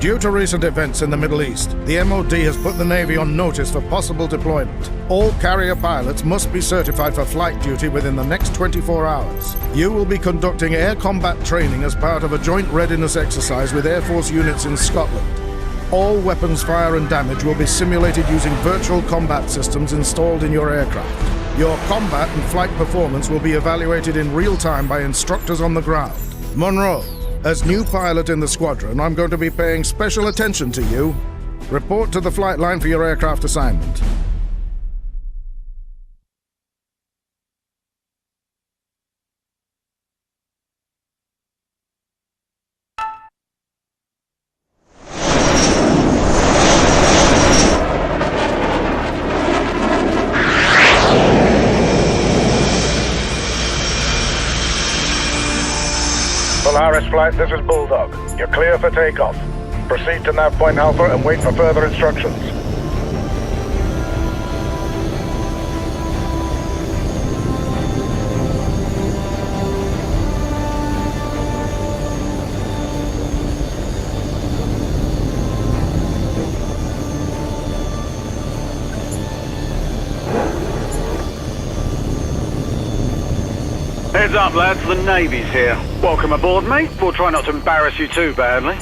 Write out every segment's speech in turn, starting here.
Due to recent events in the Middle East, the MOD has put the Navy on notice for possible deployment. All carrier pilots must be certified for flight duty within the next 24 hours. You will be conducting air combat training as part of a joint readiness exercise with Air Force units in Scotland. All weapons fire and damage will be simulated using virtual combat systems installed in your aircraft. Your combat and flight performance will be evaluated in real time by instructors on the ground. Monroe, as new pilot in the squadron, I'm going to be paying special attention to you. Report to the flight line for your aircraft assignment. Polaris Flight, this is Bulldog. You're clear for takeoff. Proceed to nav point Alpha and wait for further instructions. Heads up, lads, the Navy's here. Welcome aboard, mate. We'll try not to embarrass you too badly.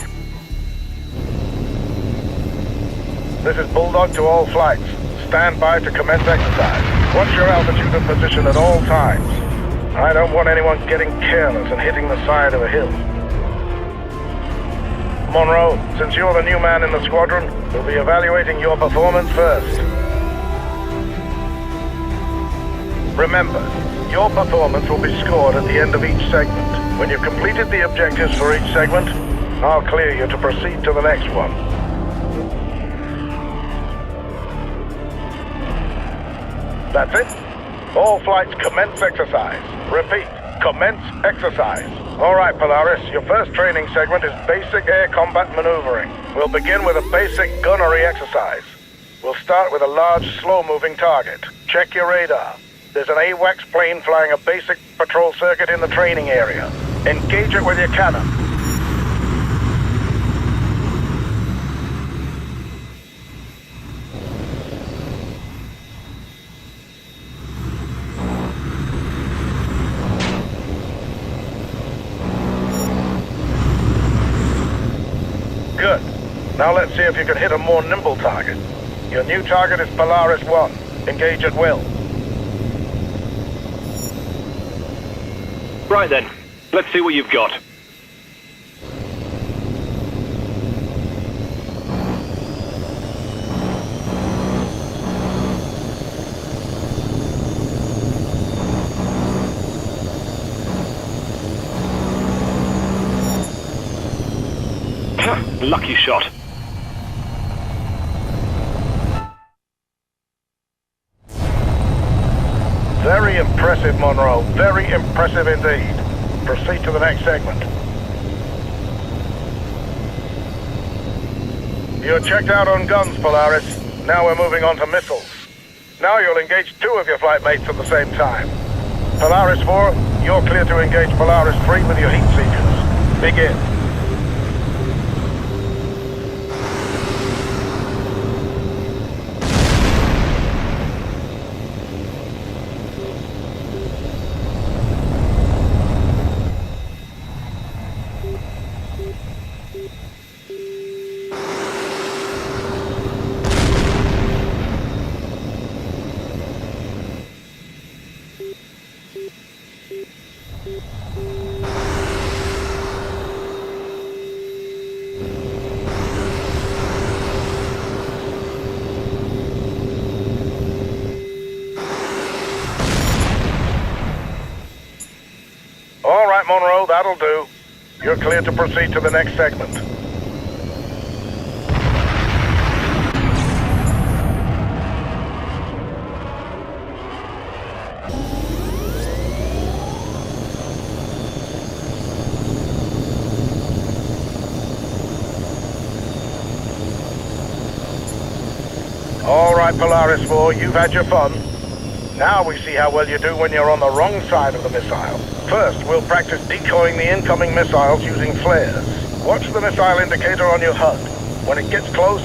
This is Bulldog to all flights. Stand by to commence exercise. Watch your altitude and position at all times. I don't want anyone getting careless and hitting the side of a hill. Monroe, since you're the new man in the squadron, we'll be evaluating your performance first. Remember, your performance will be scored at the end of each segment. When you've completed the objectives for each segment, I'll clear you to proceed to the next one. That's it. All flights commence exercise. Repeat, commence exercise. All right, Polaris, your first training segment is basic air combat maneuvering. We'll begin with a basic gunnery exercise. We'll start with a large, slow-moving target. Check your radar. There's an H.A.W.X plane flying a basic patrol circuit in the training area. Engage it with your cannon. Good. Now let's see if you can hit a more nimble target. Your new target is Polaris 1. Engage at will. Right then, let's see what you've got. Lucky shot. Very impressive, Monroe. Very impressive indeed. Proceed to the next segment. You're checked out on guns, Polaris. Now we're moving on to missiles. Now you'll engage 2 of your flight mates at the same time. Polaris 4, you're clear to engage Polaris 3 with your heat seekers. Begin. All right, Monroe, that'll do. You're clear to proceed to the next segment. All right, Polaris 4, you've had your fun. Now we see how well you do when you're on the wrong side of the missile. First, we'll practice decoying the incoming missiles using flares. Watch the missile indicator on your HUD. When it gets close,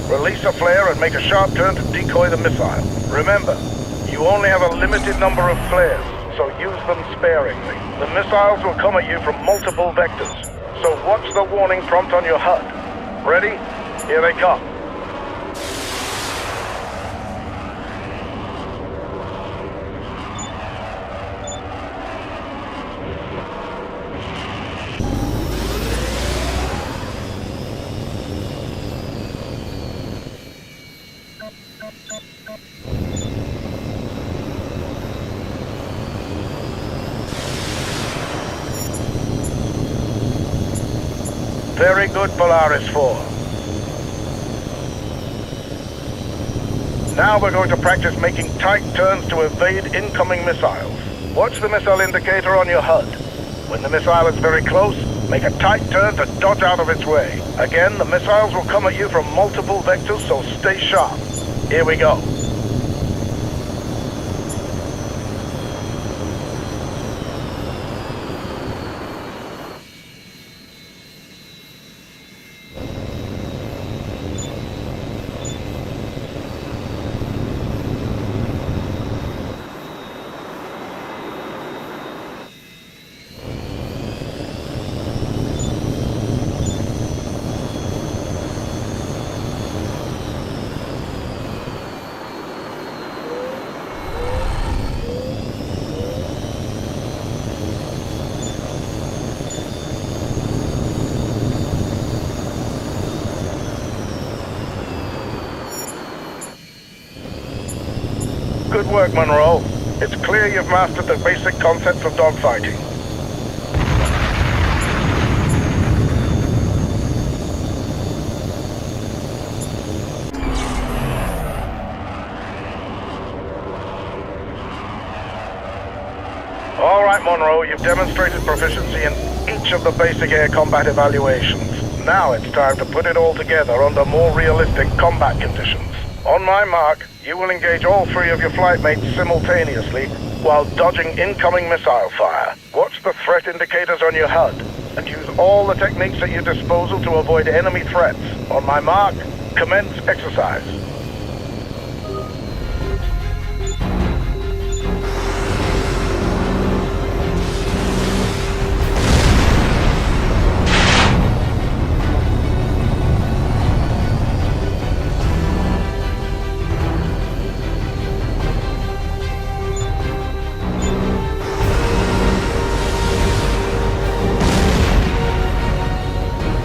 release a flare and make a sharp turn to decoy the missile. Remember, you only have a limited number of flares, so use them sparingly. The missiles will come at you from multiple vectors, so watch the warning prompt on your HUD. Ready? Here they come. Very good, Polaris 4. Now we're going to practice making tight turns to evade incoming missiles. Watch the missile indicator on your HUD. When the missile is very close, make a tight turn to dodge out of its way. Again, the missiles will come at you from multiple vectors, so stay sharp. Here we go. Good work, Monroe. It's clear you've mastered the basic concepts of dogfighting. All right, Monroe, you've demonstrated proficiency in each of the basic air combat evaluations. Now it's time to put it all together under more realistic combat conditions. On my mark, you will engage all three of your flight mates simultaneously while dodging incoming missile fire. Watch the threat indicators on your HUD and use all the techniques at your disposal to avoid enemy threats. On my mark, commence exercise.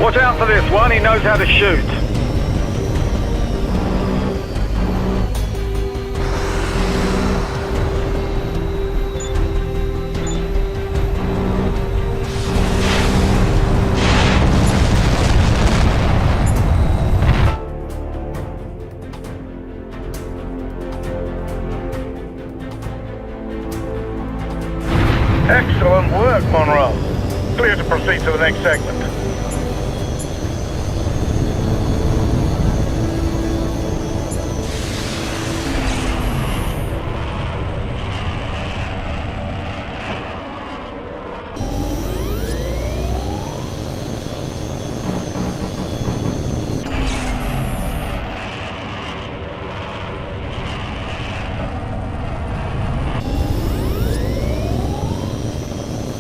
Watch out for this one, he knows how to shoot. Excellent work, Monroe. Clear to proceed to the next segment.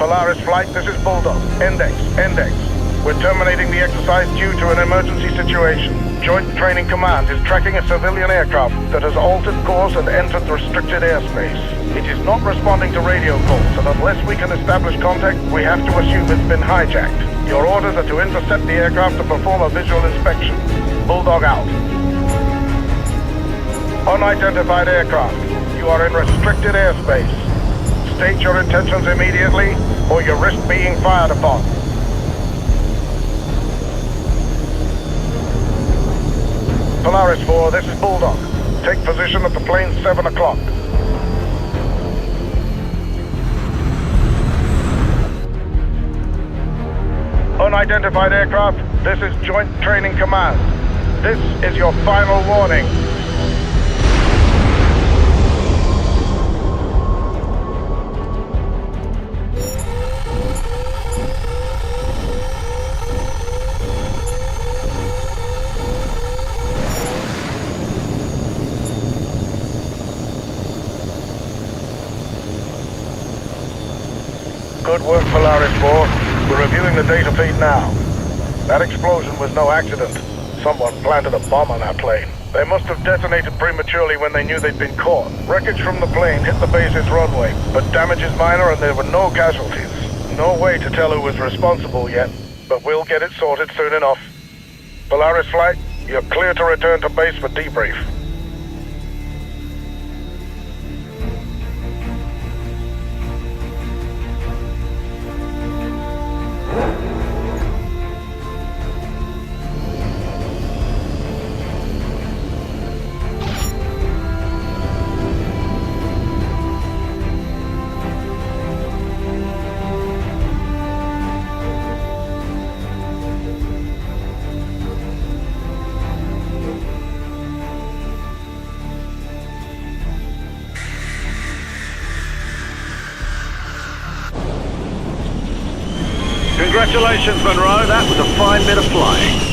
Polaris Flight, this is Bulldog. Index. We're terminating the exercise due to an emergency situation. Joint Training Command is tracking a civilian aircraft that has altered course and entered restricted airspace. It is not responding to radio calls, and unless we can establish contact, we have to assume it's been hijacked. Your orders are to intercept the aircraft to perform a visual inspection. Bulldog out. Unidentified aircraft. You are in restricted airspace. State your intentions immediately, or you risk being fired upon. Polaris 4, this is Bulldog. Take position at the plane's 7 o'clock. Unidentified aircraft, this is Joint Training Command. This is your final warning. Good work, Polaris 4. We're reviewing the data feed now. That explosion was no accident. Someone planted a bomb on our plane. They must have detonated prematurely when they knew they'd been caught. Wreckage from the plane hit the base's runway, but damage is minor and there were no casualties. No way to tell who was responsible yet, but we'll get it sorted soon enough. Polaris Flight, you're clear to return to base for debrief. Congratulations, Monroe. That was a fine bit of flying.